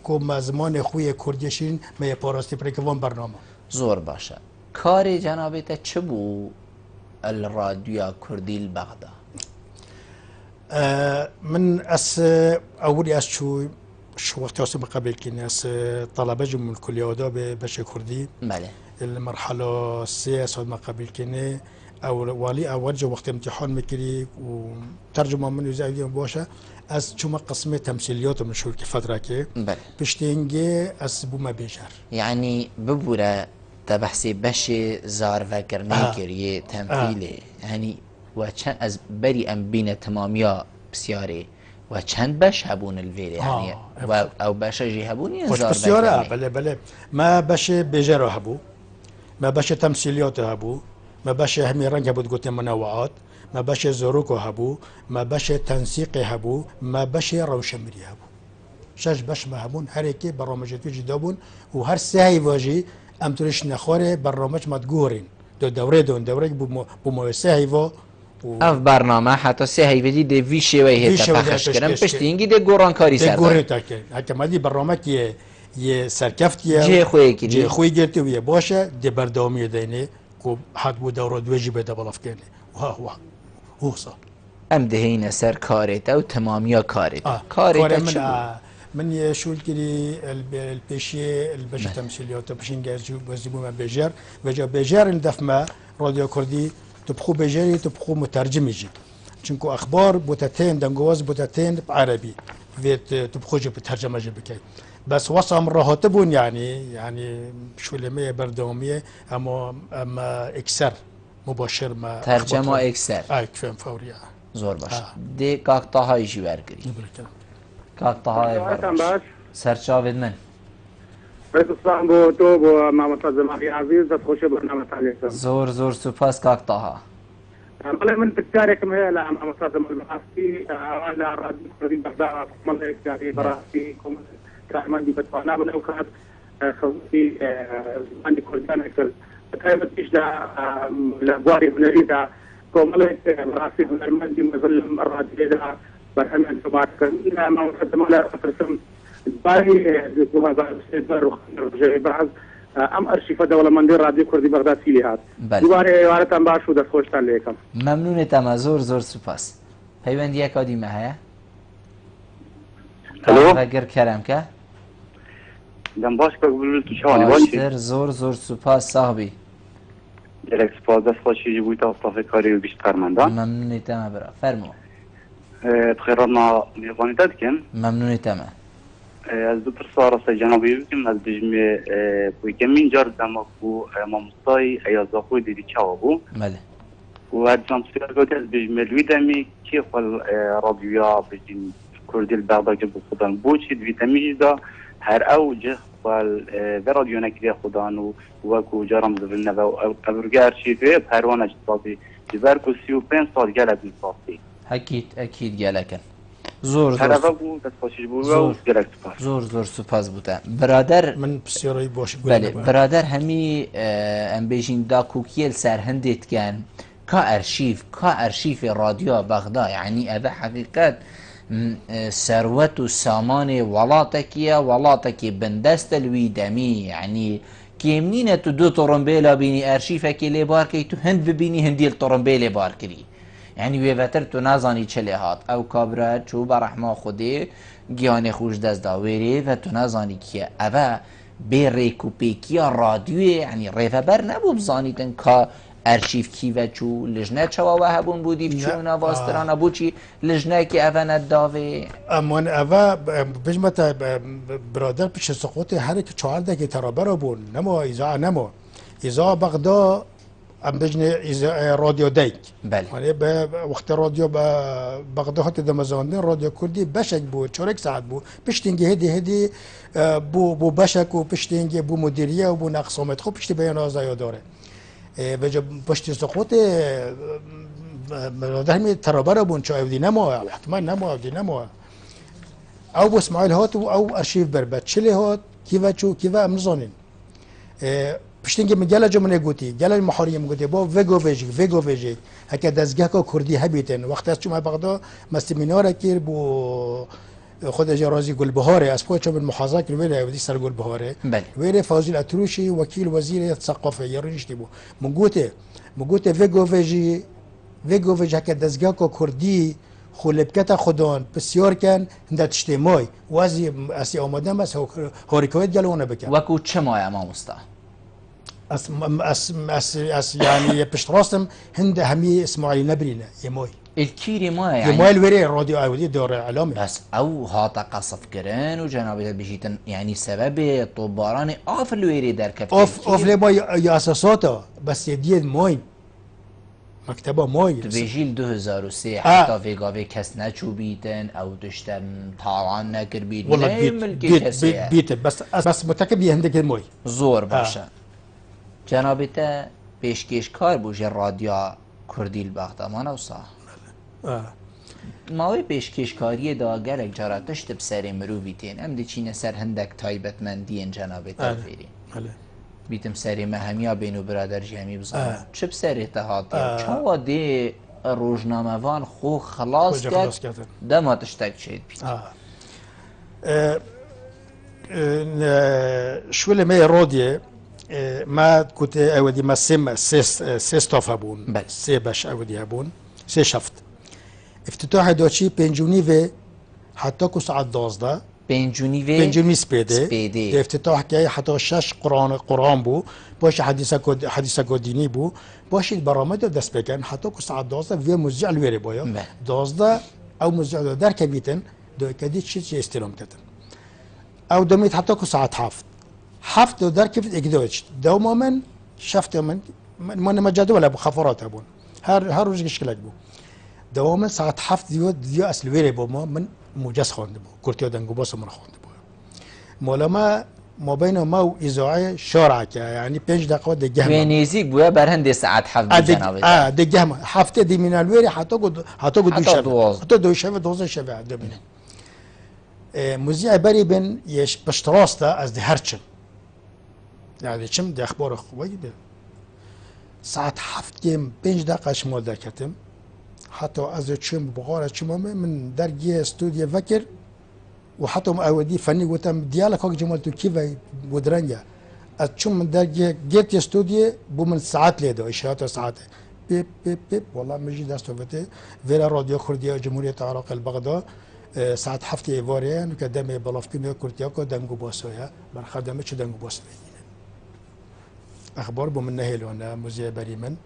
Speaker 2: كما زمان خوي كرديشين ما يبارستي بريكوان برنامج
Speaker 1: زور باشه کار جنابت چه بو الراديو كردي البغدا
Speaker 2: من اولي شو وقت اسم قبل كناس طلبه من الكليه اداب باش كردي
Speaker 1: بله
Speaker 2: المرحله السياسه ما قبل كنا او والي اول جو وقت امتحان مكري وترجمه من زايدين بوشه از شو قسمه تمثيليات من شو فتره كي
Speaker 1: بله
Speaker 2: بشتينجي از بو ما بيجر
Speaker 1: يعني ببوره تبحثي بشي زار فكرني كريه تمثيلي يعني وچند از بري ام بين تماميا بسياري وچند بش هبون الفيل يعني او بش جي هبوني زار
Speaker 2: بسياره بله ما بش بيجر هبو ما بش تمثيليات هبو ما بش همي رنگ بود گوت منوعات ما بش زروكو هبو ما بش تنسيق هبو ما بش روشمري هبو شش بش ما هبون هر يكي برامجات جدابون وهر ساي واجي ام تريش نخوره برنامج ما تقورين دوره بو سايفو
Speaker 1: اف برنامه حتی سه هیویدی ده وی شوی هتا پخش کرن پشتینگی ده گوران کاری سر
Speaker 2: گوران تاکه حتی مادی برنامه که یه سرکفتیه
Speaker 1: جه خوی
Speaker 2: گرتی و یه باشه ده بردامی دینه که حد بود دوره دوجی بده بلاف کنه و هو صار
Speaker 1: ام دهین سر کارت او تمامیا کارت
Speaker 2: من يشول كلي البشي تمثيليات بشين جازو بزيبو ما بيجر وجا بيجر الدفما راديو كردي تبخو بيجري تبخو مترجم يجي چونكو اخبار بوتاتين دنگواز بوتاتين بعربي فيت تبخو جو بترجمه جو بكي بس وصم راهاتبون يعني شو لمية بردومية اما اكسر مباشر ما
Speaker 1: ترجمه اكسر
Speaker 2: كفاية فورية
Speaker 1: زۆر باش دێ کاکتاهایشی وەرگری کاکتاهای
Speaker 4: باش
Speaker 1: سەرچاوێت من
Speaker 4: بەسڵام بۆ تۆ بۆ مامۆستا جەماڵی عەزیز دەستخۆشە بەرنامەتان لێکم
Speaker 1: زۆر سوپاس کاکتاها
Speaker 4: بەڵێ من پرسیارێکم هەیە لە مامۆستا جەمال بەڕاستی ئەوان لە ڕادیۆ کوردی بەغدا مەڵێک جاری بەڕاستی کارمەندی بەتوانە بن ئەو کات خەڵکی زمانی کوردیان کرد بەتایبەتیش لە بواری هونەریدا کۆمەڵێک بەڕاستی هونەرمەندی مەزن لەم ڕادیۆدا بەرهەمیان تۆمارکردن مامۆستا جەمال ئەپرسم باری 2023 ڕۆژێ بەعەز ئەم ئەرشیفە دەوڵەمەندی ڕادیۆ کوردی بەغدا چی هات دووبارە ئێوارەتان باش و دەستخۆشتان لێ یەکەم
Speaker 1: مەمنونێت ئەمە زۆر سوپاس پەیوەندیەکە دیمە هەیە ڕێگر کەرەمکە
Speaker 8: دەم باش بەگوڵ تو شەوانی باشی
Speaker 1: زۆر سوپاس ساحبی
Speaker 8: گەلێک سپاس دەستخۆشی بوویتە ئەستافێکاری و بیست کارمەندان
Speaker 1: مەمنونێت ئەمە برا فەرمووە
Speaker 8: بخێرانە میێوانیتا دکەن
Speaker 1: مەمنونێت ئەمە
Speaker 8: از دو پرسا ڕاستە جەنابی بکەم از دژمێ بوویکەمین جار دەمەک و مامۆستای ئەیازاخۆی دیدی چاوە بوو
Speaker 1: بەێ
Speaker 8: و هەرجانسیگوتی از بژمێ لوی دەمی کێ خۆل ڕادیۆیا بژین کوردی بەغداگە بۆ خوددان بۆچی دویتەمیدا هەر ئەو جە بە رادیۆنەکری خوددان و وەکو جارم زبنەوە ئەبرگارچی توێ هەروانە سازی جبەر و 35 سال گەلە بن ساسی
Speaker 1: ئەکید گەلەکەن زۆر سوپاس بووتە برادەر
Speaker 2: من پرسیارەی باش
Speaker 1: برادەر هەمی ئەم بێژین داکوکیل سەر هەندێتکەن کا ئەرشیفی رادیۆ بەغدا یعنی ئەvە حەقیقەت سەروەت و سامانێ وڵاتێکی بندەستە لوی دەمی یعنی کێمنینە تو دو تۆڕمبێلا بینی ئەرشیفێکی لێبارکەی تو هەند ببینی هەندی تۆڕمبێ لێبار کردی یعنی وێڤەتر تو نازانی چ لێ هات ئەو کابرا چوو بە ڕەحما خودێ گیانێ خوش دەستدا وێرێ و تو نازانی کیە ئەvە بێ ڕێک و پێکیە ڕادیۆێ ینی ڕێڤەبەر نەبوو بزانیتن کا ئەرشیف کیڤە چوو لژنە چەوەوە هەبوون بوودی بچوونە واسترانە بووچی لژنەکی ئەvە نەتداوێ
Speaker 2: ئەمان ئەvە بژمەتە برادەر پیش سقوتی هەرێکی چواردێکی تەڕەبەرە بوون نەمەوە ئیزا نەمەوە ئیزا بەغدا ئەم بژنێ رادیۆ دایک وەختی رادیۆ بە بەغدا هاتی دەمەزاندن رادیۆ کوردی بەشێک بوو چۆرێک ساعت بوو پشتینگی هێدی بوو بەشێک و پشتینگی بوو مدیریە و بوو نەقسۆمێت خۆ پشتی بەیان ئازایۆدارێ بەجە پشتی سقوتی هەمی تەڕەبەرە بوون چ ئەودی نەمەوە احتمال نەمەوە ئەودی نەمەوە ئەو بۆ اسماعیل هات و ئەو ئەرشیف بەربەت چ لێ هات کیڤە چوو کیڤە ئەم نزانین پشتینگی من گەلە جملێ گوتی گەلە محاریە گوتی بۆ vێگۆڤێژی هەکە دەستگاکە کوردی هەبیتن وەختە چوومە بەغدا مە سیمینارە کرد بۆ خۆدەژێ رازی گولبهارێ ئەس بۆ چۆ من محازا کرد وێرە ئەودی سەر گولبهارێ وێرێ فازیل ئەتروشی وەکیل وەزیرێ سەقافە یێڕیشتی بوو من گوتێ vێگۆڤێژ هەکە دەستگاکە کوردی خولبکەتە خوددان پرسیارکەن هەندە تشتێ مای وازی ئەسی ئامادەم بەس هۆریکەوێت گەلەوەنە بکەن
Speaker 1: وەکو چ مایە مامۆستا
Speaker 2: يعني پشت راستم هند همي اسماعيل نبرينا يموي
Speaker 1: الكيري ما يعني
Speaker 2: يموي الوري راديو اودي دور اعلامي
Speaker 1: بس او هاتا قصف كران وجنابي بيجيتن يعني سبب طباراني اوف الوري در كف
Speaker 2: اوف لما يا اساساته بس يديد موي مكتبه موي
Speaker 1: بيجيل 2003 حتى فيغافي كاس ناتشو بيتن او دشتن طالعان نكر بيت
Speaker 2: والله بيت بس متكب يهندك الموي
Speaker 1: زور باشا جنابته پێشکێشکار بوو ژێ رادیۆ کوردی بەغدامانە وسا ماوەی پێشکێشکاریەدا گەلێک جارە تشت بسەرێ مرۆڤی تێن ئەم دەچینە سەر هەندێک تایبەتمەندیەن جەنابێتە فێری بیتم سەرێمە هەمیا بین و برادەرژی هەمی بزانم چ بسەرێتە هاتیە چاوە دێ ڕۆژنامەوان خۆ خلاص کرد دەما تشتێک چێت بیت
Speaker 2: شوێ مەی ڕۆدیێ ما كنت اودي ما سي ستاف هبون سي باش اودي هبون سي شفت افتتاح دوتشي بنجونيفي حتى كو ساعة 12 بنجونيفي سبيدي افتتاح كي حتى 6 قران بو باش حديثه ديني بو باش البرامج دست بكن حتى كو ساعة 12 في مذيع الويري بويا 12 او مذيع دار كبيتن دو كديت شي استلام كتن او دميت حتى كو ساعة حفت در كيف اقدوش دوما من شفت من جدول ابو خفرات ابون هر روز شكلك بو دوام ساعت 7 دیو اصل ویره با من موجز خوانده بود کورتیا دنگو باس من خوانده بود مولا ما بین ما و اذاعه شارع که یعنی 5 دقیقه دیگه
Speaker 1: و نزدیک بود بر هند ساعت 7 جناب
Speaker 2: دیگه هفته دی من الویره حتی دو شب 12 شب دمینه مذيع بري بن يش بشتراستا از دي هرچم يعني چم دي اخبار خوي ده ساعت 7 5 دقيقه شمال دكتم حتى از چم بغاره چم من درجه استوديو فكر وحتى اودي فني قلتم ديالك هاك جمالتو كيف ودرنجا اتشم من درجه جيت استوديو بو من ساعات ليدو اشارات ساعات بيب بيب بيب والله مجي داستوفته فيرا راديو كرديه جمهوريه العراق البغداد ساعت 7 ایواریان که دم بالافتی می کردیا که دنگو باسویا بر خدمه چه دنگو باس بگیرن اخبار بوم نهیلونه موزه بری من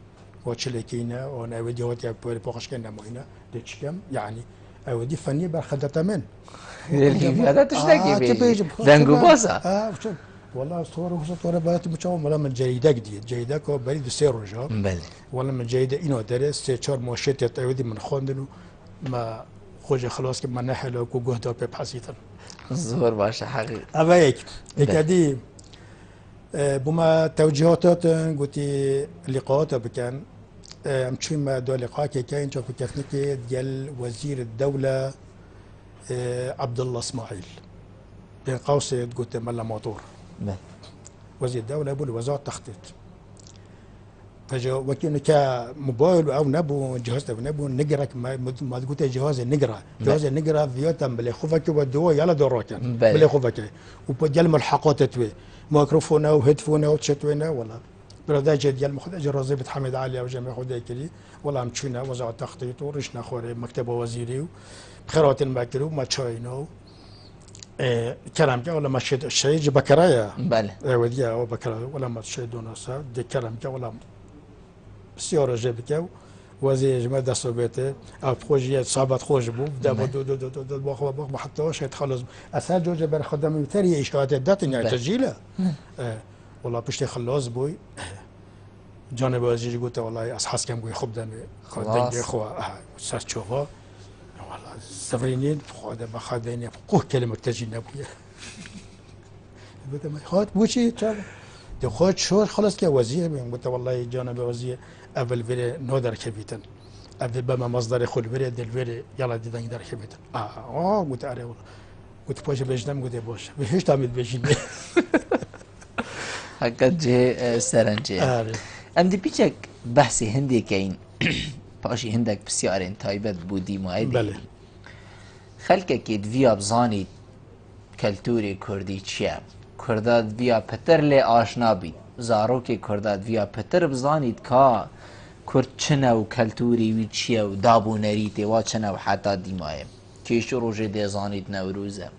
Speaker 2: و چلیکینه و نودی هات یک پول پاکش کنه ماینه دچکم یعنی اودی فنی بر خدمت من
Speaker 1: هذا تشتكي دنگو باسا
Speaker 2: والله صوره بات مچاو ولا من جريده جديد جريده كو بريد سير رجا
Speaker 1: بله
Speaker 2: ولا من جريده اینو درس 3 4 ماشيت اودی من خوندنو ما خوش خلاص که من نحلو کو گهدا به پسیتن
Speaker 1: زور باشه حقیقی
Speaker 2: اما یک دی بما توجيهات قلتي لقاءات بكان امشي ما دو لقاء كاين شوف كيفنيك ديال وزير الدوله عبد الله اسماعيل بين قوسين قلت ملا موتور وزير الدوله ابو وزاره التخطيط فجا وكأنه كموبايل او نبو جهاز نبو نقرا ما قلت جهاز نقرا جهاز نقرا فيوتم بلي خوفك ودو يلا دوراكن بلي خوفك وبجل ملحقات توي ميكروفون او هيدفون او تشتوينا ولا براداج ديال مخرج الرزيبة حميد علي او جميع خدايكلي ولا مشينا وزاره التخطيط ورشنا خوري مكتب وزيري بخيرات الماكلو ما تشاينو كلام جا ولا مشيت الشيء بكرايا
Speaker 1: بله
Speaker 2: وديا او بكرايا ولا ما تشيدونا صار دي كلام جا ولا بسیار جبکه وزیر جمع دستوبته پروژه صعبت خوش بود دو دو دو دو دو باخو حتی شاید خلاص اصلا جوجه بر خدمه تری اشاعات دات نه تسجیله والله پشت خلاص بوی جانب وزیر گفت والله از حس کم گوی خوب دنه خدای خو سر چوبا والله سفرینین خدا بخدینه قوه کلمه تسجیل نبوده بدم خاط بوچی چه دو خود شور خلاص که وزیر میگم گفت والله جانب وزیر اول وری نو در کبیتن اول بما مصدر خود وری دل وری یلا دیدن در کبیتن گفت آره گفت پاش بجنم گفت باش به هیچ تامید بجینه
Speaker 1: حقیقت جه سرنجه ام دی پیچک بحثی هندی که این پاشی هندک بسیار تایبت بودی مایدی
Speaker 2: بله
Speaker 1: خلقه که دویا بزانید کلتوری کردی چیه کرداد ویا پتر لی آشنا بید زاروکی کرداد ویا پتر بزانید که کرد چنه و کلتوری وی چیه و دابو نریته و چنه و حتی دیمایه کیش روژه دیزانید نوروزه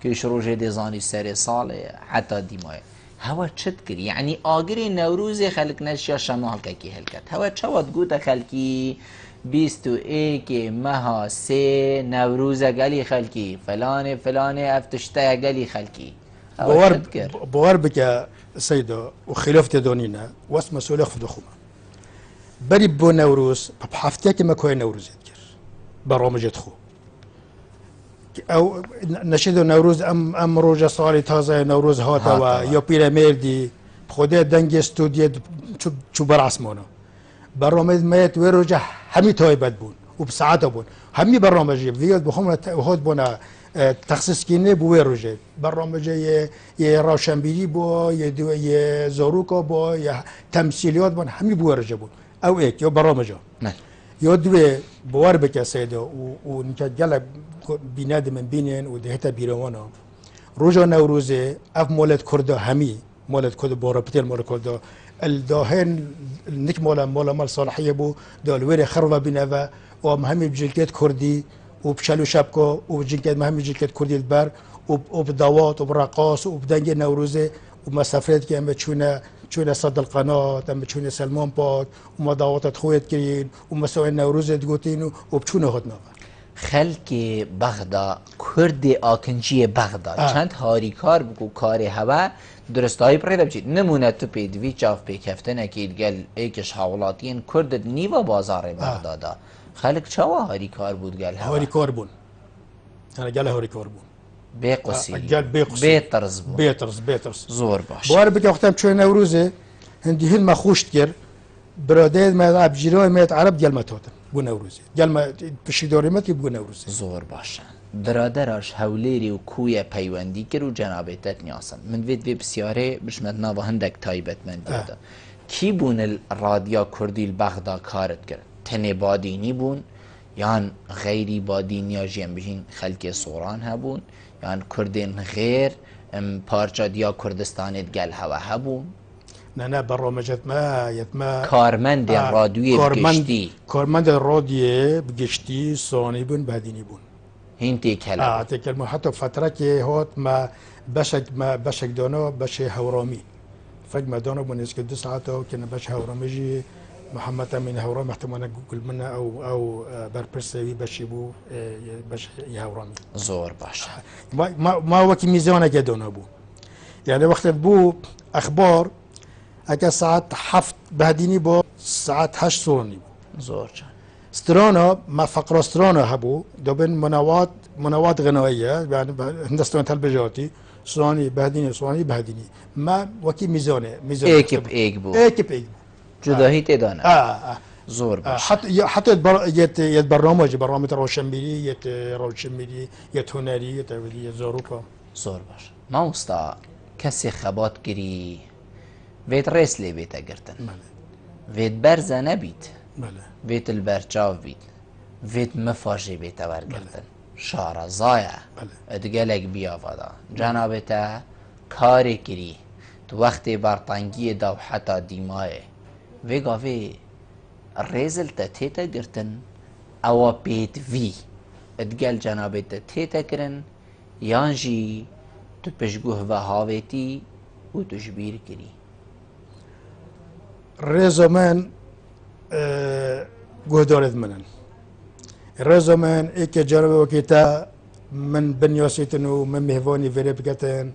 Speaker 1: کیش روژه دیزانید سر ساله حتی دیمایه هوا چت کری یعنی آگری نوروزه خلق نشیا شما که هلکت هوا چواد گوته خلکی 21 مها 3 نوروزه گلی خلکی فلانه افتشته گلی خلکی
Speaker 2: باور بك سيدو وخلافت دونينا واس مسؤول ياخذ خما بري بو نوروز بحفتك ما كوي نوروز يذكر برامج خو او نشيد نوروز ام روجا صالي تازه نوروز هاتا و يا بيراميدي خودي دنج استوديو شو براسمونه برامج ميت وروجا همي تايبت بون وبساعات بون همي برامج فيديو بخوم هاد بونا تخصیص کنه بوی روزه برنامه یه روشنبیری با یه زاروکا با یه تمثیلیات با همین بوی روزه بود او یک یا برنامه یا دوی باور بکسید و نکه گل بیند من بینن و دهتا بیروانا روزا نوروزه اف مولد کرده همی مولد کرده با رابطه مولد کرده الداهن نک مال صالحیه بو دالویر خروه بینه و همین بجلکت کردی وبشالو شبكه وبجنكت مهم جنكت كردي البر وبدوات وبرقاص وبدنج نوروزه ومسافرات كي ام تشونا صد القناه ام تشونا سلمان باك ومداوات خويت كرين ومسوي نوروزه تقولين وبتشونا هدنا
Speaker 1: خلق بغداد کرد آکنجی بغداد چند هاریکار بگو کار هوا درستایی پرده بچید نمونه تو پیدوی چاف پیکفته نکید گل ایکش حولاتین کرد نیو بازار بغدادا خلق چاوا هاری کار بود قال
Speaker 2: هاری کار بون انا قال هاری کار بون
Speaker 1: بقصي
Speaker 2: قال بقصي
Speaker 1: بيطرز بون
Speaker 2: بيترز
Speaker 1: زور باش
Speaker 2: بوار بك وقتها شوي نوروزه هندي هل ما خوشت كر برادات ما يلعب جيران ما يتعرب قال ما توتم بو نوروزي قال ما بشي دوري ما تبو نوروزي
Speaker 1: زور باشن برادراش هوليري و كويا پەیوەندی کرد و جەنابێتت نیاسن من وێت وێ بسیارێ بشمەت ناوە هەندێک تایبەتمەندیدا کی بوون الرادیا کوردی البەغدا کارت کرد تەنێ بادینی بوون یان غەیری بادینیا ژیان بژین خەلکێ سۆران هەبوون یان کوردێن غێر پارچە دیا کوردستانێت گەل هەوە هەبوون
Speaker 2: نه برنامجات ما يتما
Speaker 1: کارمەندێن رادیۆیە بگشتی
Speaker 2: كارمند الراديو بقشتي صاني بون بعديني بون
Speaker 1: هین تێکەلا
Speaker 2: تكلموا حتى فترة كي هوت ما بشك دانا بش هورامي فجمع دانا بون اسك 2 ساعات كنا بش هورامي جي محمد امين هورامي احتمال قول منا او بربرسوي بش يبو بش هورامي
Speaker 1: زور باش
Speaker 2: ما وكي ميزانه كدانا بو يعني وقت بو اخبار اگه ساعت 7 بعدینی با ساعت 8 سورانی
Speaker 1: زور جان
Speaker 2: سترانا ما فقرة سترانا هبو دوبن منوات غنائية يعني هندستان تلفزيوني سوراني بعدینی ما وكي ميزانه
Speaker 1: ایک بو جداهی تدانه زور باش
Speaker 2: حتى يت برنامج روشنبيري يت هنري يت زاروكا
Speaker 1: زور باش ما مستا کسی خبات گیری ویت ریس لی بیتا گرتن ویت برزه نبید ویت البرچاو بید ویت مفاجی بیتا ورگرتن شارع زایه ادگلک بیا ودا جنابتا کاری کری تو وقتی برطنگی دو حتا دیمایه ویگا وی ریزل تا تیتا گرتن او بیت وی ادگل جنابتا تیتا کرن یانجی تو پشگوه و هاویتی و تشبیر کری
Speaker 2: رضا من گهدارت منن رضا من ایک جربه وکیتا من بنیاسیتن و من مهوانی ویره بکتن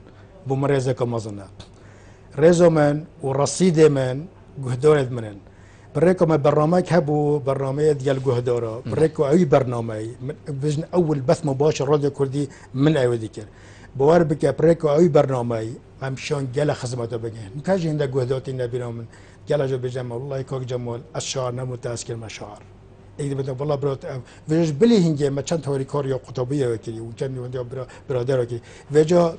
Speaker 2: بمرزه کمازنه رضا من و رصید من گهدارت منن بريكو ما برنامج هبو برنامج ديال جهدارة بريكو اي برنامج بجن اول بث مباشر راديو كردي من اي ذكر بوار بك بريكو اي برنامج مشان جل خدماته بجن مكاجي عند جهداتي نبينا من جل جو بجمال والله كوك جمال الشعر نمتاسكر مشاعر ايه بدنا والله برات ويش بلي هنجي ما كان توري كوريا قطبيه وكذي وكان وندي برادر وكذي وجا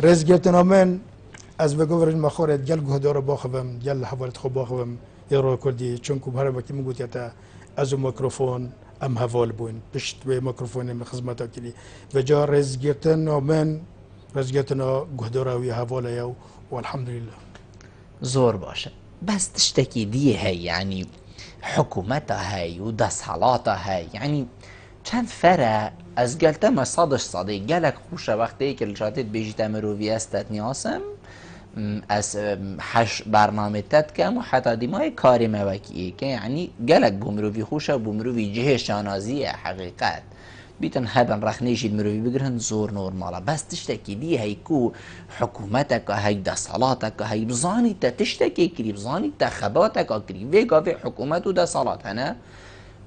Speaker 2: رزقتنا من از بگوور مخورت جل جهدارة باخوام جل حوالت خو باخوام يرو كردي چونكو بهر وقت مگوت يتا از ميكروفون ام هوال بون بشت و ميكروفون من خدمتا كلي وجا رزقتنا من رزقتنا جهدارة ويا هوال يا والحمد لله
Speaker 1: زور باشه بس تشتكي دي هي يعني حكومتها هي ودسالاتها هي يعني چند فرق از گلته ما صادش صادق گلک خوشه وقتی که الجاتت بیجیت مروی استت نیاسم از حش برنامه تد کم و حتی دیمای کاری موکیه که یعنی گلک بومروی خوشه بومروی جه شانازیه حقیقت بیتن هبن رخنیشید مروی بگرهن زور نورماله بس تشتکی دی هی کو حکومتک هی دسالاتک هی بزانی تا تشتکی کری بزانی تا خباتک کری ویگا وی حکومت و دسالات هنه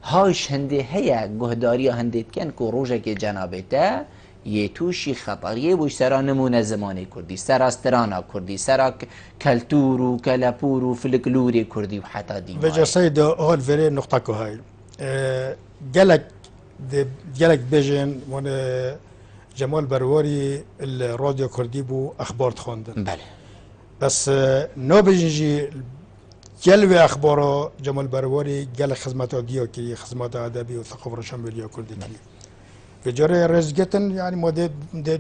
Speaker 1: هاش هنده هیا گهداری هندید کن که روژه که جنابته یه توشی خطریه بوش سرا نمونه زمانی کردی سرا استرانا کردی سرا کلتور و کلپور و فلکلوری کردی و حتی دیمای
Speaker 2: وجه سيد هول فيري نقطة هاي جالك بيجن وانا جمال برواري الراديو كردي بو اخبار تخوندن
Speaker 1: بله
Speaker 2: بس نو بيجي جلوه اخباره جمال برواری جل خدمات ديو كي خدمات ادبي وثقافه روشنبيليه كردي في جرى رزقتن يعني مودي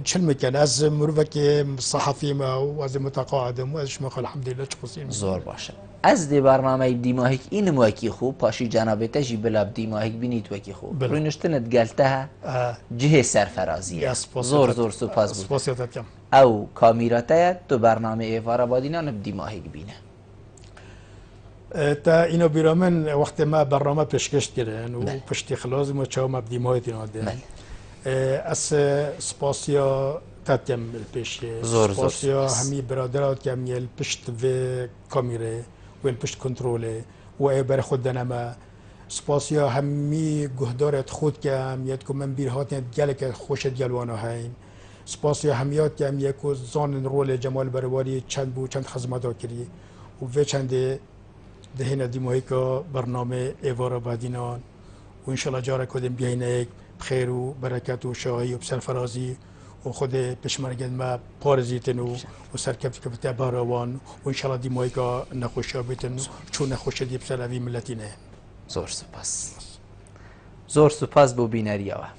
Speaker 2: شلمه كان از مروفك صحفي ما واز متقاعد واش ما الحمد لله تشخصين
Speaker 1: زور باشه از دی برنامه دیماهیک این موکی خوب پاشی جنابته جی بلاب دیماهیک بینید وکی خوب روینشتنت گلته جه سرفرازیه زور سپاس بود او کامیراته تو برنامه ایوارا بادینان دیماهیک بینه
Speaker 2: تا اینو بیرامن وقت ما برنامه پیشکش کردن و پشتی خلاص ما چاو مبدی ماهیتی ناده از سپاسیا تاتیم پیش سپاسیا همی برادرات که همی پشت و کامیره و پشت کنترله و ای بر خود دنما سپاسیا همی گهدارت خود کم یاد که من بیر هاتن گله که خوشت گلوانا هین سپاسیا همیات کم یک زان رول جمال برواری چند خدمات کردی و چند دهنا دیمایی که برنامه ایوارا بادینان و انشالله جاره کدیم بیاینه بخیر و برکت و شاهی و سرفرازی و خود پشمرگن ما پارزیتن و سرکفت که بتا باروان و انشالله دیمایی که نخوشی بیتن چون نخوشی دیب سر اوی ملتی نه
Speaker 1: زور سپاس بو بینریەوە